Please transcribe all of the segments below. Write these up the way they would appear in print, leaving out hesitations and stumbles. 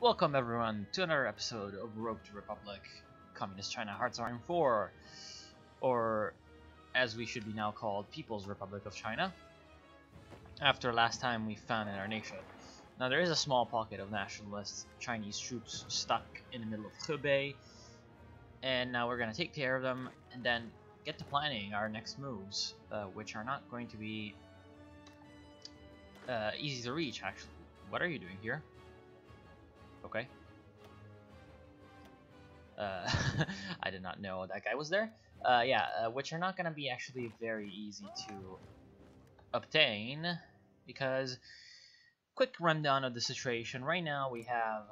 Welcome everyone to another episode of Road to Republic, Communist China Hearts of Iron 4, or as we should be now called, People's Republic of China, after last time we founded our nation. Now there is a small pocket of nationalist Chinese troops stuck in the middle of Hebei, and now we're going to take care of them and then get to planning our next moves, which are not going to be easy to reach actually. What are you doing here? Okay. I did not know that guy was there. Which are not going to be actually very easy to obtain, because quick rundown of the situation. Right now we have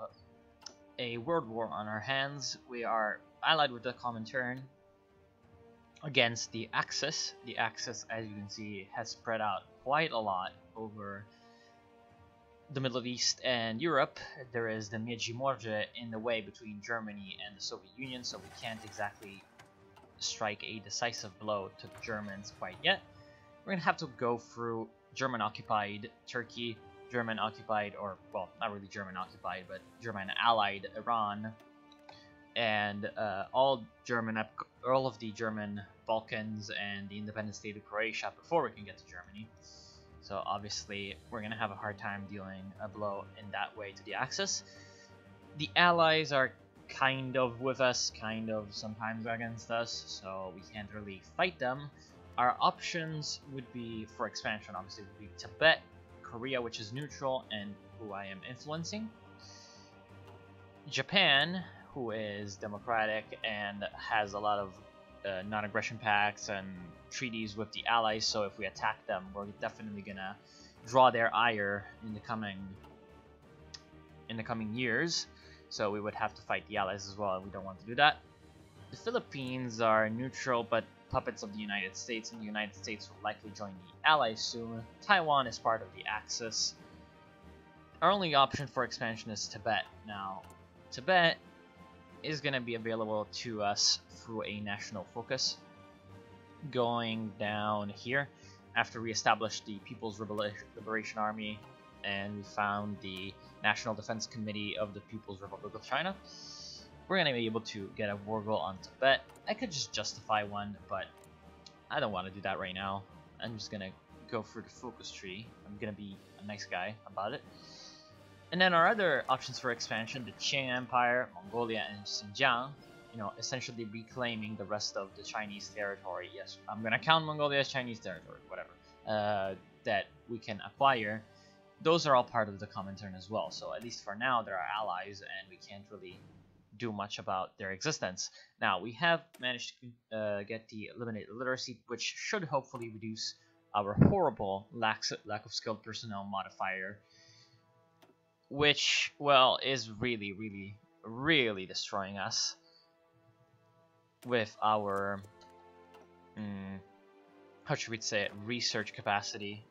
a world war on our hands. We are allied with the Comintern against the Axis. The Axis, as you can see, has spread out quite a lot over the Middle East and Europe. There is the Międzymorze in the way between Germany and the Soviet Union, so we can't exactly strike a decisive blow to the Germans quite yet. We're gonna have to go through German-occupied Turkey, German-occupied, or well, not really German-occupied, but German-allied Iran, and all of the German Balkans and the independent state of Croatia before we can get to Germany. So obviously we're going to have a hard time dealing a blow in that way to the Axis. The Allies are kind of with us, kind of sometimes against us, so we can't really fight them. Our options would be, for expansion obviously, would be Tibet, Korea, which is neutral and who I am influencing, Japan, who is democratic and has a lot of non-aggression pacts and treaties with the Allies, so if we attack them, we're definitely gonna draw their ire in the coming years. So we would have to fight the Allies as well, and we don't want to do that. The Philippines are neutral but puppets of the United States, and the United States will likely join the Allies soon. Taiwan is part of the Axis. Our only option for expansion is Tibet. Now, Tibet is going to be available to us through a national focus. Going down here, after we established the People's Liberation Army and we found the National Defense Committee of the People's Republic of China, we're going to be able to get a war goal on Tibet. I could just justify one, but I don't want to do that right now. I'm just going to go through the focus tree. I'm going to be a nice guy about it. And then our other options for expansion, the Qing Empire, Mongolia, and Xinjiang, essentially reclaiming the rest of the Chinese territory. Yes, I'm going to count Mongolia as Chinese territory, whatever, that we can acquire. Those are all part of the Comintern as well. So at least for now, they're our allies, and we can't really do much about their existence. Now, we have managed to get the Eliminate Illiteracy, which should hopefully reduce our horrible lack of skilled personnel modifier, which, well, is really destroying us with our, how should we say it, research capacity.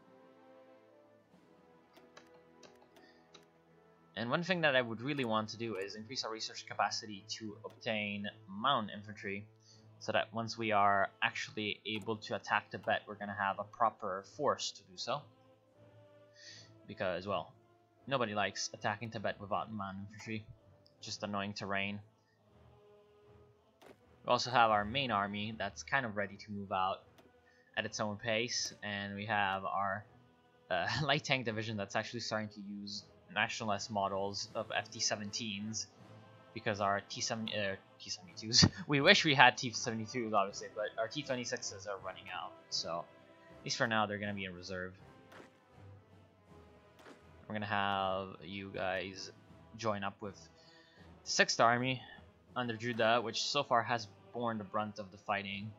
And one thing that I would really want to do is increase our research capacity to obtain mountain infantry, so that once we are actually able to attack Tibet, we're going to have a proper force to do so. Because, well, nobody likes attacking Tibet without mountain infantry. Just annoying terrain. We also have our main army that's kind of ready to move out at its own pace. And we have our light tank division that's actually starting to use nationalist models of FT-17s. Because our T-72s, we wish we had T-72s obviously, but our T-26s are running out. So, at least for now, they're going to be in reserve. We're gonna have you guys join up with the 6th Army under Judah, which so far has borne the brunt of the fighting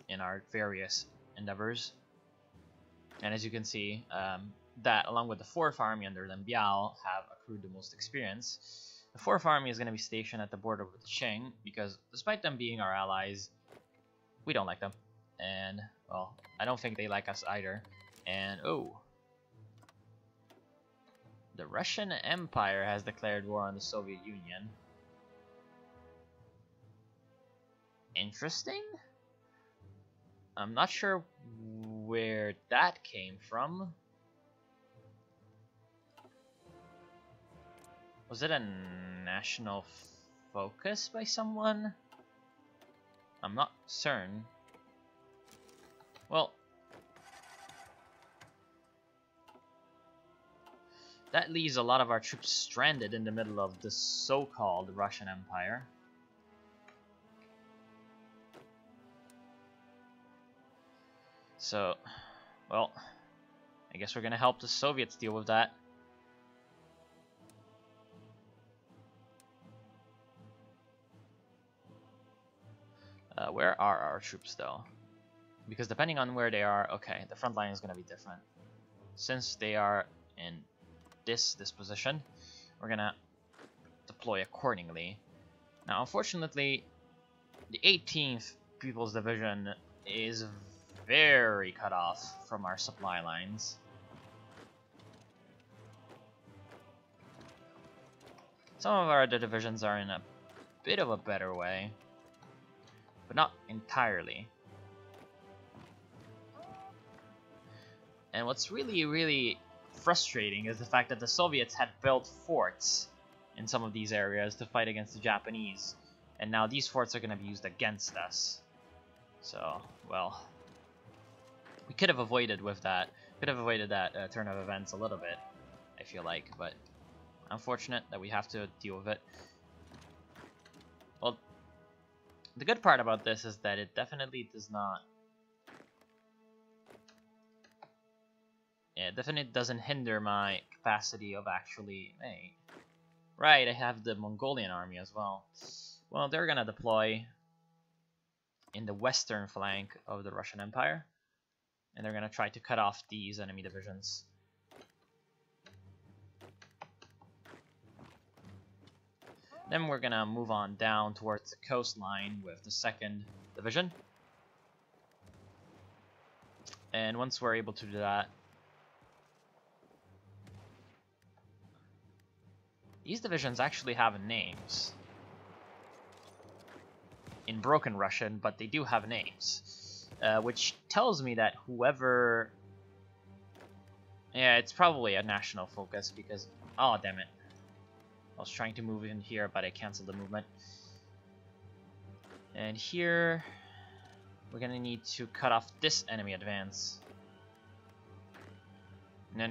in our various endeavors. And as you can see, that along with the 4th Army under Lin Biao have accrued the most experience. The 4th Army is going to be stationed at the border with the Qing, because despite them being our allies, we don't like them. And, well, I don't think they like us either. And, oh, the Russian Empire has declared war on the Soviet Union. Interesting. I'm not sure where that came from. Was it an national focus by someone? I'm not certain. Well, that leaves a lot of our troops stranded in the middle of the so-called Russian Empire. So, well, I guess we're gonna help the Soviets deal with that. Where are our troops though? Because depending on where they are, okay, the front line is gonna be different. Since they are in this position, we're gonna deploy accordingly. Now, unfortunately, the 18th People's Division is very cut off from our supply lines. Some of our other divisions are in a bit of a better way, but not entirely. And what's really frustrating is the fact that the Soviets had built forts in some of these areas to fight against the Japanese, and now these forts are going to be used against us. So, well, we could have avoided with that. Could have avoided that turn of events a little bit, I feel like, but unfortunate that we have to deal with it. Well, the good part about this is that it definitely does not... it definitely doesn't hinder my capacity of actually... Hey, right, I have the Mongolian army as well. Well, they're gonna deploy in the western flank of the Russian Empire, and they're gonna try to cut off these enemy divisions. Then we're gonna move on down towards the coastline with the 2nd Division. And once we're able to do that, these divisions actually have names in broken Russian, but they do have names, which tells me that whoever... yeah, it's probably a national focus because... oh, damn it. I was trying to move in here, but I canceled the movement. And here, we're gonna need to cut off this enemy advance. No,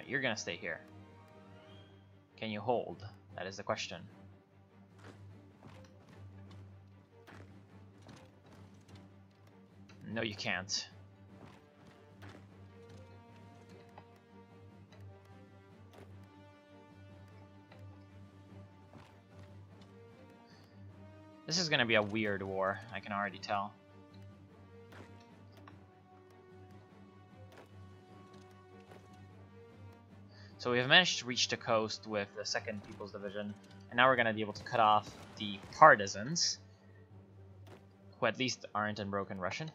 you're gonna stay here. Can you hold? That is the question. No, you can't. This is gonna be a weird war, I can already tell. So we have managed to reach the coast with the 2nd People's Division, and now we're gonna be able to cut off the partisans, who at least aren't in broken Russian.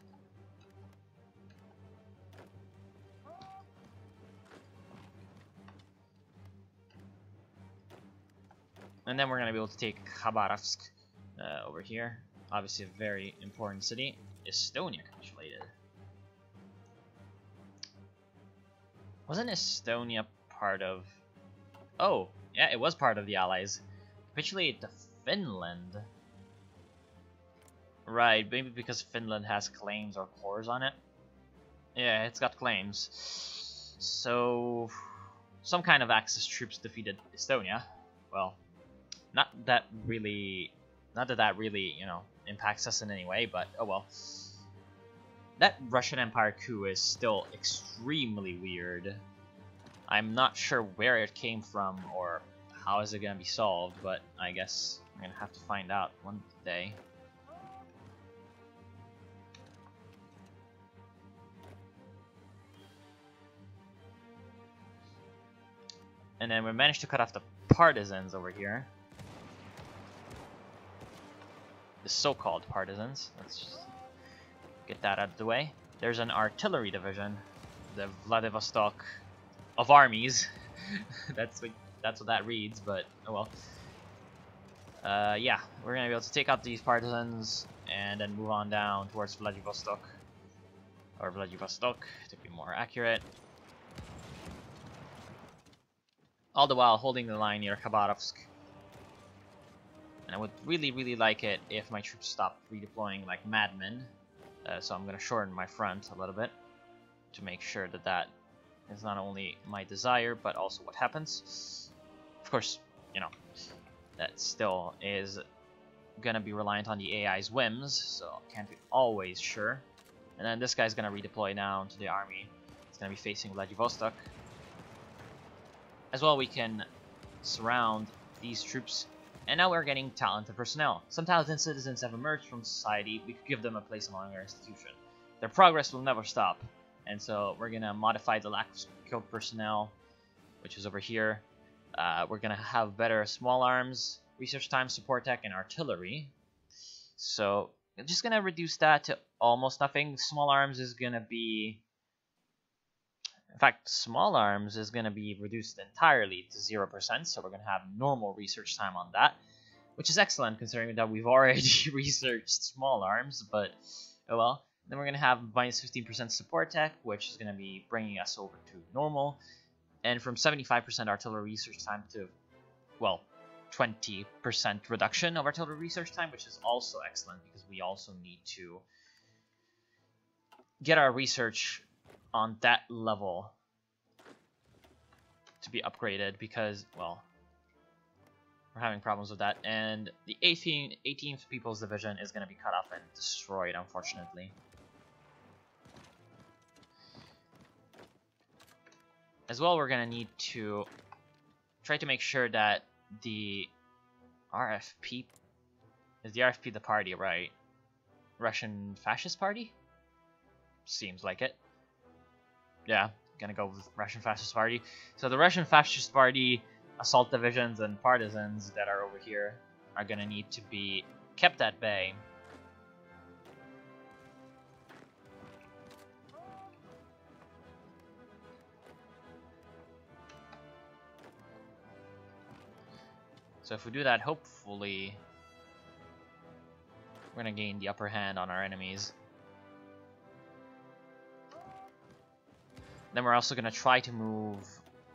And then we're gonna be able to take Khabarovsk. Over here, obviously a very important city. Estonia capitulated. Wasn't Estonia part of... oh, yeah, it was part of the Allies. Capitulated to Finland. Right, maybe because Finland has claims or cores on it. Yeah, it's got claims. So, some kind of Axis troops defeated Estonia. Well, not that that really, you know, impacts us in any way, but oh well. That Russian Empire coup is still extremely weird. I'm not sure where it came from or how is it going to be solved, but I guess I'm going to have to find out one day. And then we managed to cut off the partisans over here. The so-called partisans. Let's just get that out of the way. There's an artillery division, the Vladivostok of armies. that's what that reads, but oh well. Yeah, we're gonna be able to take out these partisans and then move on down towards Vladivostok, or Vladivostok to be more accurate. All the while holding the line near Khabarovsk. And I would really like it if my troops stopped redeploying like madmen. So I'm going to shorten my front a little bit to make sure that that is not only my desire, but also what happens. Of course, you know, that still is going to be reliant on the AI's whims, so can't be always sure. And then this guy's going to redeploy now to the army. It's going to be facing Vladivostok. As well, we can surround these troops. And now we're getting talented personnel. Some talented citizens have emerged from society. We could give them a place among our institution. Their progress will never stop. And so we're going to modify the lack of skilled personnel, which is over here. We're going to have better small arms, research time, support tech, and artillery. So I'm just going to reduce that to almost nothing. Small arms is going to be... In fact, small arms is going to be reduced entirely to 0%, so we're going to have normal research time on that, which is excellent considering that we've already researched small arms, but oh well. Then we're going to have minus 15% support tech, which is going to be bringing us over to normal, and from 75% artillery research time to, well, 20% reduction of artillery research time, which is also excellent because we also need to get our research on that level to be upgraded because, well, we're having problems with that. And the 18th People's Division is going to be cut off and destroyed, unfortunately. As well, we're going to need to try to make sure that the RFP... Is the RFP the party, right? Russian Fascist Party? Seems like it. Yeah, gonna go with Russian Fascist Party. So the Russian Fascist Party assault divisions and partisans that are over here are gonna need to be kept at bay. So if we do that, hopefully we're gonna gain the upper hand on our enemies. Then we're also going to try to move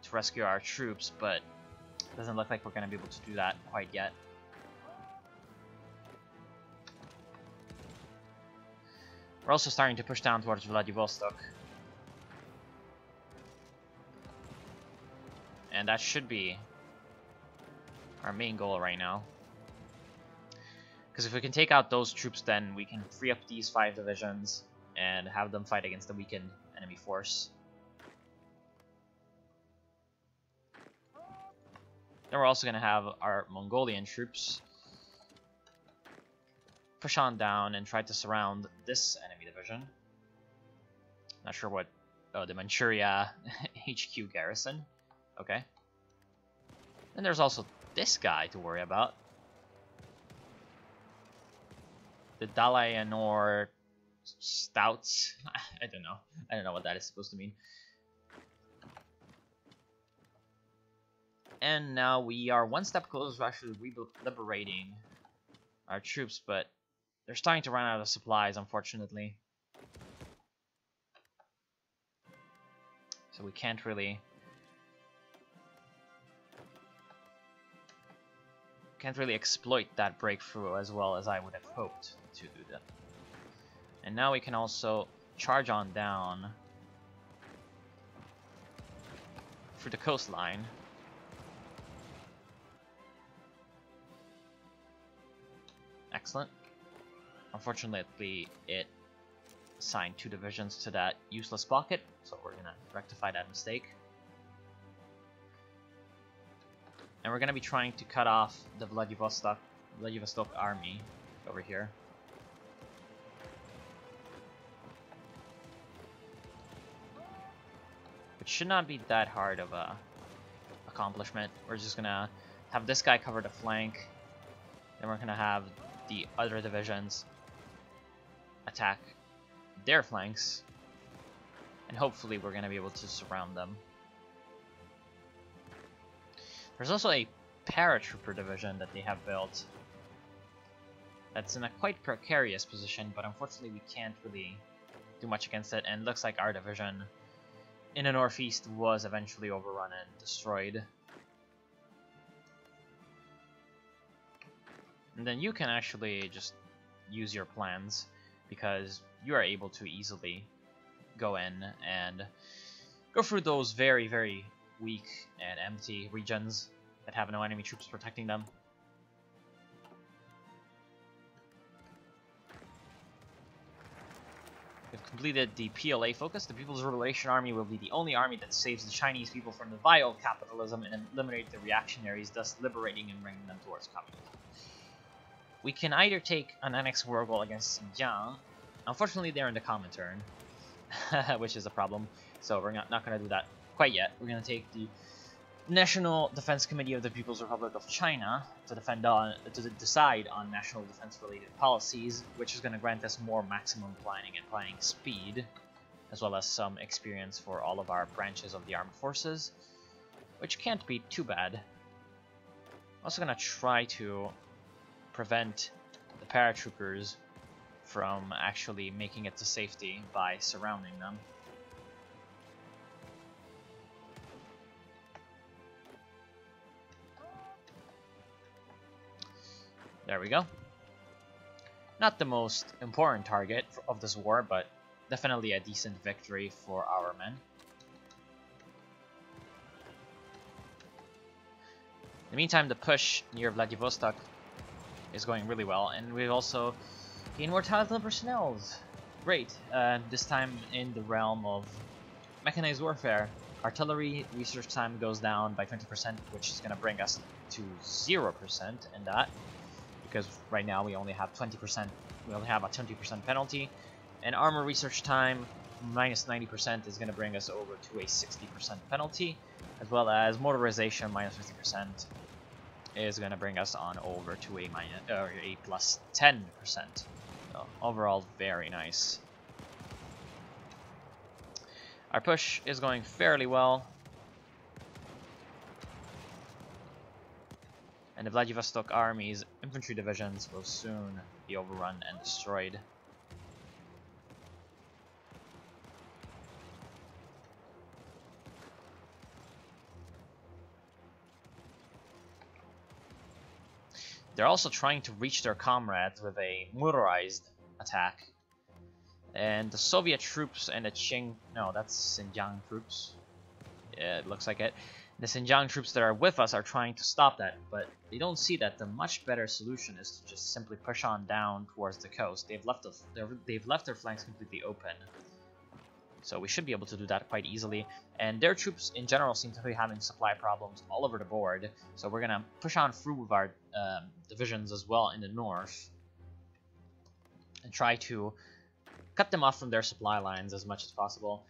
to rescue our troops, but it doesn't look like we're going to be able to do that quite yet. We're also starting to push down towards Vladivostok. And that should be our main goal right now. Because if we can take out those troops, then we can free up these 5 divisions and have them fight against the weakened enemy force. Then we're also going to have our Mongolian troops push on down and try to surround this enemy division. Not sure what... Oh, the Manchuria HQ garrison. Okay. And there's also this guy to worry about. The Dalayanor Stouts. I don't know. I don't know what that is supposed to mean. And now we are one step closer to actually liberating our troops, but they're starting to run out of supplies, unfortunately. So we can't really exploit that breakthrough as well as I would have hoped to do that. And now we can also charge on down through the coastline. Excellent. Unfortunately, it assigned 2 divisions to that useless pocket, so we're gonna rectify that mistake. And we're gonna be trying to cut off the Vladivostok army over here. Which should not be that hard of a accomplishment. We're just gonna have this guy cover the flank, then we're gonna have the other divisions attack their flanks, and hopefully we're going to be able to surround them. There's also a paratrooper division that they have built that's in a quite precarious position, but unfortunately we can't really do much against it, and it looks like our division in the northeast was eventually overrun and destroyed. And then you can actually just use your plans, because you are able to easily go in and go through those very, very weak and empty regions that have no enemy troops protecting them. We've completed the PLA focus. The People's Liberation Army will be the only army that saves the Chinese people from the vile capitalism and eliminate the reactionaries, thus liberating and bringing them towards communism. We can either take an annexed war goal against Xinjiang. Unfortunately, they're in the Comintern, which is a problem. So we're not going to do that quite yet. We're going to take the National Defense Committee of the People's Republic of China to decide on national defense-related policies, which is going to grant us more maximum planning and planning speed, as well as some experience for all of our branches of the armed forces, which can't be too bad. I'm also going to try to prevent the paratroopers from actually making it to safety by surrounding them. There we go. Not the most important target of this war, but definitely a decent victory for our men. In the meantime, the push near Vladivostok is going really well, and we've also gained more talented personnel. Great. This time in the realm of mechanized warfare. Artillery research time goes down by 20%, which is going to bring us to 0% in that, because right now we only have 20%. We only have a 20% penalty, and armor research time minus 90% is going to bring us over to a 60% penalty, as well as motorization minus 50% is going to bring us on over to a plus 10%. So overall, very nice. Our push is going fairly well, and the Vladivostok Army's infantry divisions will soon be overrun and destroyed. They're also trying to reach their comrades with a motorized attack. And the Soviet troops and the that's Xinjiang troops. Yeah, it looks like it. The Xinjiang troops that are with us are trying to stop that, but they don't see that the much better solution is to just simply push on down towards the coast. They've left their flanks completely open. So we should be able to do that quite easily. And their troops in general seem to be having supply problems all over the board. So we're going to push on through with our divisions as well in the north, and try to cut them off from their supply lines as much as possible.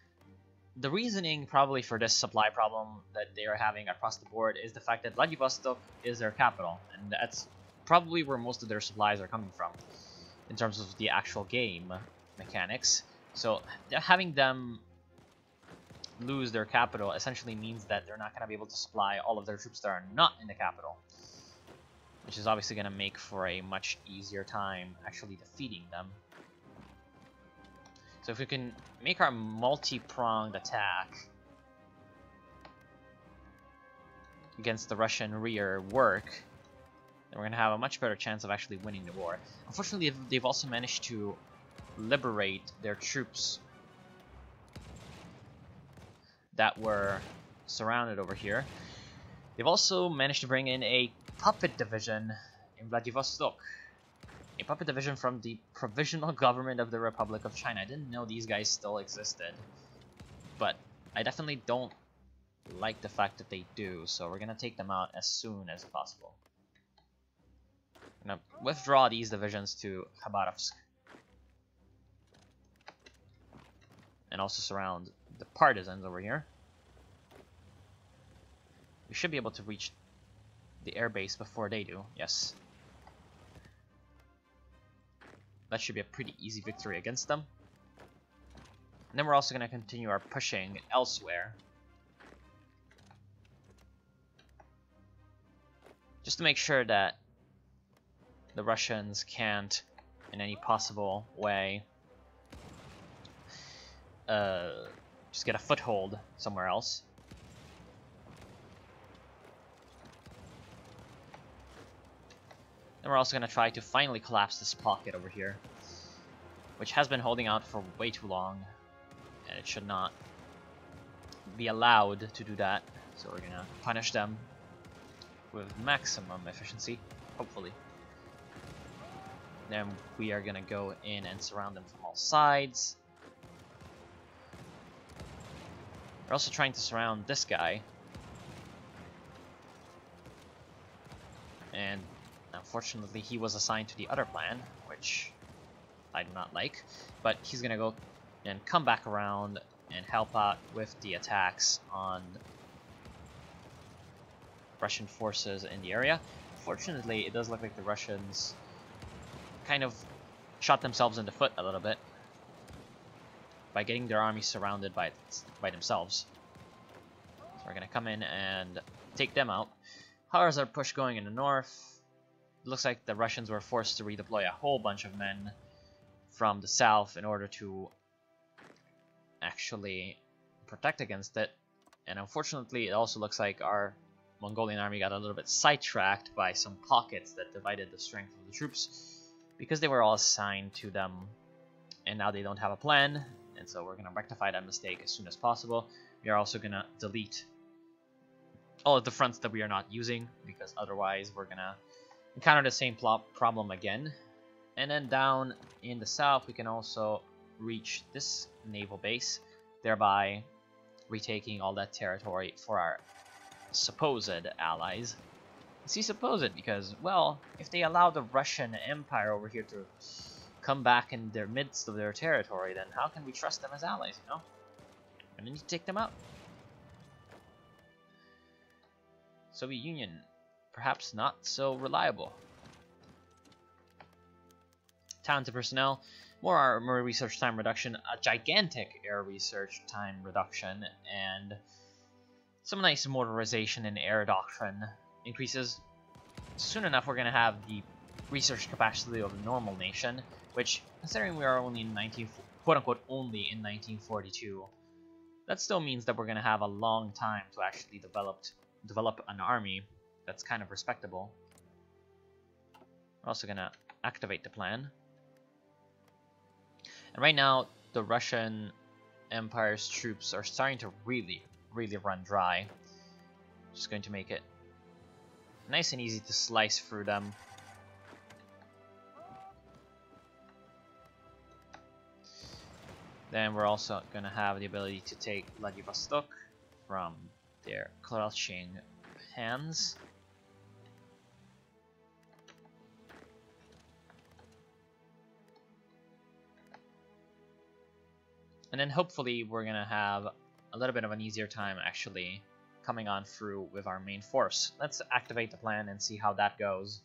The reasoning probably for this supply problem that they are having across the board is the fact that Vladivostok is their capital, and that's probably where most of their supplies are coming from in terms of the actual game mechanics. So having them lose their capital essentially means that they're not going to be able to supply all of their troops that are not in the capital, which is obviously going to make for a much easier time actually defeating them. So if we can make our multi-pronged attack against the Russian rear work, then we're going to have a much better chance of actually winning the war. Unfortunately, they've also managed to liberate their troops that were surrounded over here. They've also managed to bring in a puppet division in Vladivostok. A puppet division from the Provisional Government of the Republic of China. I didn't know these guys still existed, but I definitely don't like the fact that they do, so we're gonna take them out as soon as possible. I'm gonna withdraw these divisions to Khabarovsk, and also surround the partisans over here. We should be able to reach the airbase before they do, yes. That should be a pretty easy victory against them. And then we're also going to continue our pushing elsewhere, just to make sure that the Russians can't, in any possible way, just get a foothold somewhere else. And we're also going to try to finally collapse this pocket over here, which has been holding out for way too long, and it should not be allowed to do that. So we're going to punish them with maximum efficiency, hopefully. Then we are going to go in and surround them from all sides. We're also trying to surround this guy. And unfortunately, he was assigned to the other plan, which I do not like. But he's going to go and come back around and help out with the attacks on Russian forces in the area. Fortunately, it does look like the Russians kind of shot themselves in the foot a little bit by getting their army surrounded by themselves. So we're going to come in and take them out. How is our push going in the north? It looks like the Russians were forced to redeploy a whole bunch of men from the south in order to actually protect against it. And unfortunately, it also looks like our Mongolian army got a little bit sidetracked by some pockets that divided the strength of the troops, because they were all assigned to them, and now they don't have a plan. And so we're going to rectify that mistake as soon as possible. We are also going to delete all of the fronts that we are not using, because otherwise we're going to encounter the same problem again. And then down in the south, we can also reach this naval base, thereby retaking all that territory for our supposed allies. I see supposed because, well, if they allow the Russian Empire over here to come back in their midst of their territory, then how can we trust them as allies, you know? We're gonna need to take them out. Soviet Union, perhaps not so reliable. Talented personnel, more armor research time reduction, a gigantic air research time reduction, and some nice motorization and air doctrine increases. Soon enough, we're going to have the research capacity of a normal nation, which, considering we are only in quote-unquote only in 1942, that still means that we're going to have a long time to actually develop an army that's kind of respectable. We're also going to activate the plan. And right now, the Russian Empire's troops are starting to really run dry. Just going to make it nice and easy to slice through them. Then we're also going to have the ability to take Vladivostok from their crouching hands. And then hopefully we're going to have a little bit of an easier time actually coming on through with our main force. Let's activate the plan and see how that goes.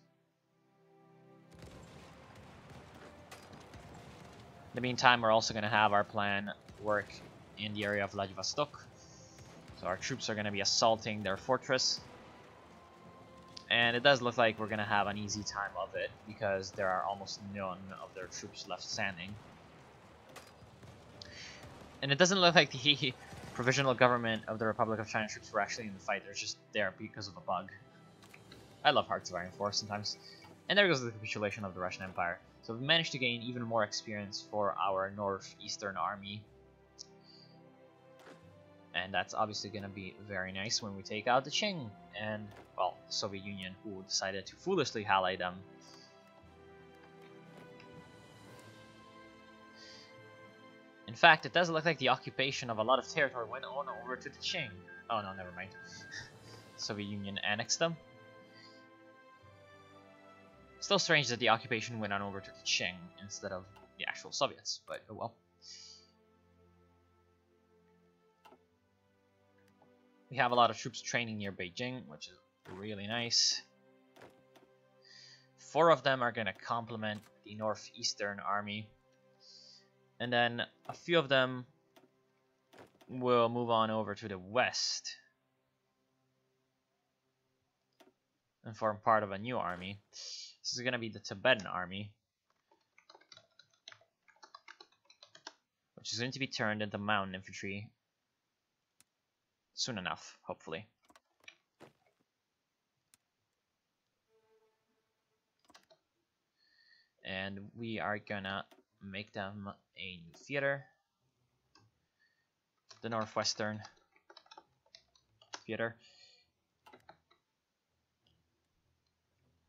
In the meantime, we're also going to have our plan work in the area of Vladivostok. So our troops are going to be assaulting their fortress. And it does look like we're going to have an easy time of it, because there are almost none of their troops left standing. And it doesn't look like the provisional government of the Republic of China troops were actually in the fight. They're just there because of a bug. I love Hearts of Iron 4 sometimes. And there goes the capitulation of the Russian Empire. So we managed to gain even more experience for our northeastern army. And that's obviously going to be very nice when we take out the Qing and, well, the Soviet Union, who decided to foolishly ally them. In fact, it does look like the occupation of a lot of territory went on over to the Qing. Oh no, never mind. Soviet Union annexed them. Still strange that the occupation went on over to the Qing instead of the actual Soviets, but oh well. We have a lot of troops training near Beijing, which is really nice. 4 of them are going to complement the northeastern army. And then a few of them will move on over to the west and form part of a new army. This is going to be the Tibetan army, which is going to be turned into mountain infantry soon enough, hopefully. and we are gonna make them a new theater, the Northwestern Theater,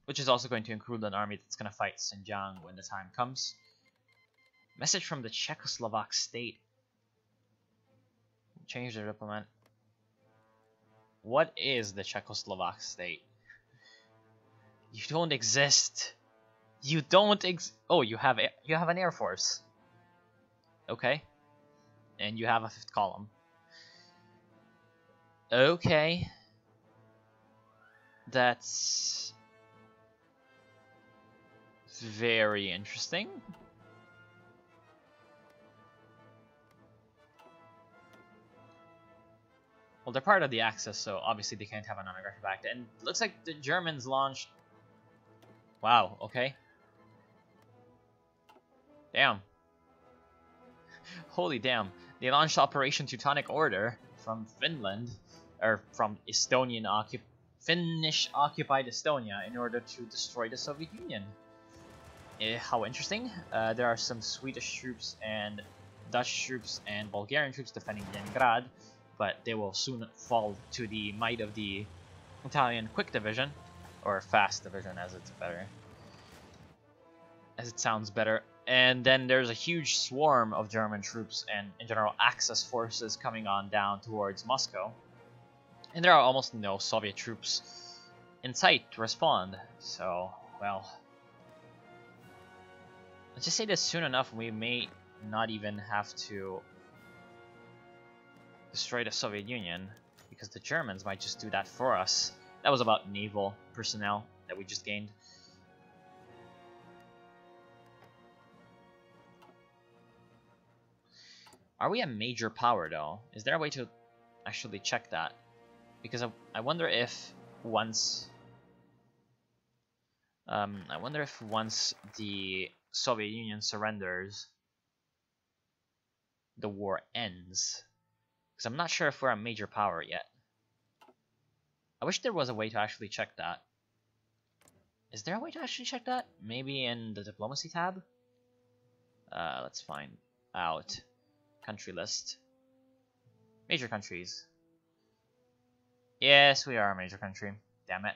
which is also going to include an army that's gonna fight Xinjiang when the time comes. Message from the Czechoslovak state. Change their diplomat. What is the Czechoslovak state? You don't exist. You don't Oh, you have an air force. Okay. And you have a fifth column. Okay. That's very interesting. Well, they're part of the Axis, so obviously they can't have a non-aggression pact. And it looks like the Germans launched... Wow, okay. Damn. Holy damn. They launched Operation Teutonic Order from Finland, or from Finnish-occupied Estonia, in order to destroy the Soviet Union. How interesting. There are some Swedish troops and Dutch troops and Bulgarian troops defending Leningrad, but they will soon fall to the might of the Italian Quick Division, or Fast Division as it sounds better. And then there's a huge swarm of German troops and, in general, Axis forces coming on down towards Moscow. And there are almost no Soviet troops in sight to respond. So, well, let's just say this soon enough, we may not even have to destroy the Soviet Union, because the Germans might just do that for us. That was about naval personnel that we just gained. Are we a major power though? Is there a way to actually check that? Because I wonder if once the Soviet Union surrenders, the war ends. Because I'm not sure if we're a major power yet. I wish there was a way to actually check that. Is there a way to actually check that? Maybe in the diplomacy tab? Let's find out. Country list. Major countries. Yes, we are a major country. Damn it.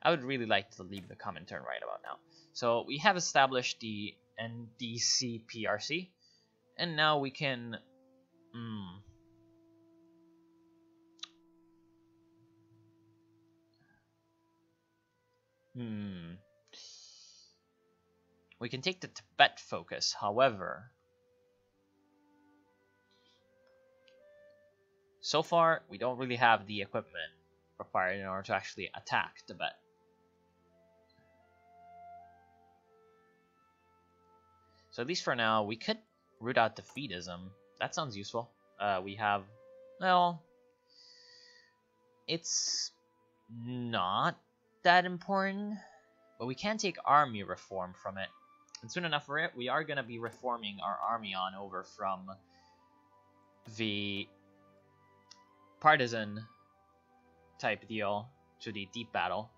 I would really like to leave the Comintern right about now. So we have established the NDCPRC, and now we can we can take the Tibet focus. However, so far we don't really have the equipment required in order to actually attack Tibet. So at least for now, we could root out defeatism. That sounds useful. We have, well, it's not that important, but we can take army reform from it. And soon enough, we are going to be reforming our army on over from the partisan type deal to the deep battle.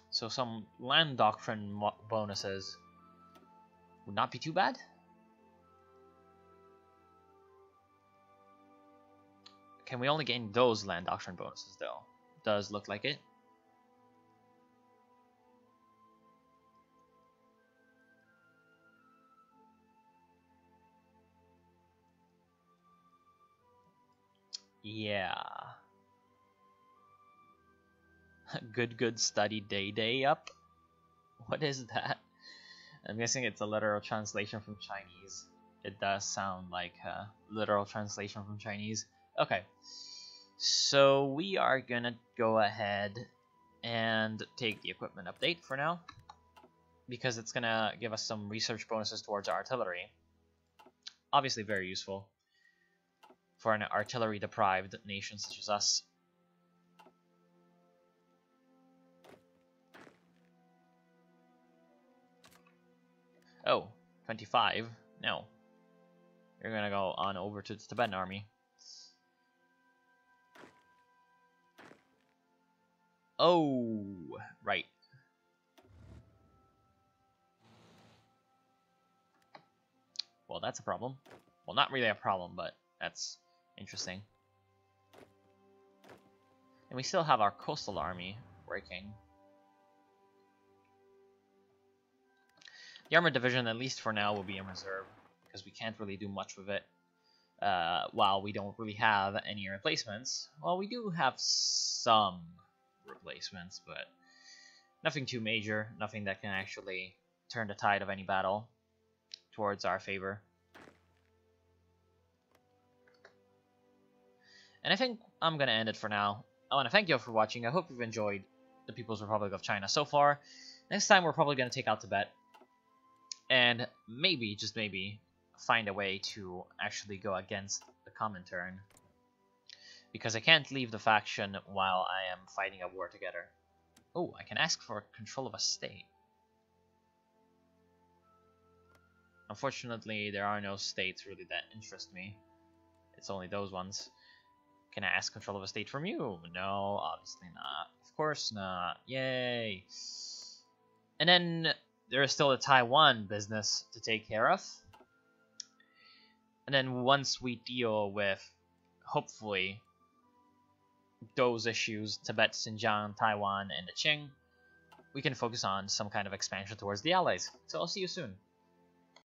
So some land doctrine bonuses would not be too bad. Can we only gain those land doctrine bonuses though? Does look like it. Yeah. Good study day up. What is that? I'm guessing it's a literal translation from Chinese. It does sound like a literal translation from Chinese. Okay. So we are gonna go ahead and take the equipment update for now, because it's gonna give us some research bonuses towards our artillery. Obviously very useful for an artillery deprived nation such as us. Oh, 25? No. You're gonna go on over to the Tibetan army. Oh, right. Well, that's a problem. Well, not really a problem, but that's interesting. And we still have our coastal army working. The armored division, at least for now, will be in reserve, because we can't really do much with it. While we don't really have any replacements. Well, we do have some replacements, but nothing too major, nothing that can actually turn the tide of any battle towards our favor. And I think I'm gonna end it for now. I want to thank you all for watching. I hope you've enjoyed the People's Republic of China so far. Next time we're probably gonna take out Tibet, and maybe, just maybe, find a way to actually go against the Comintern, because I can't leave the faction while I am fighting a war together. Oh, I can ask for control of a state. Unfortunately, there are no states really that interest me. It's only those ones. Can I ask control of a state from you? No, obviously not. Of course not. Yay! And then there is still the Taiwan business to take care of. And then once we deal with, hopefully, those issues, Tibet, Xinjiang, Taiwan, and the Qing, we can focus on some kind of expansion towards the Allies. So I'll see you soon.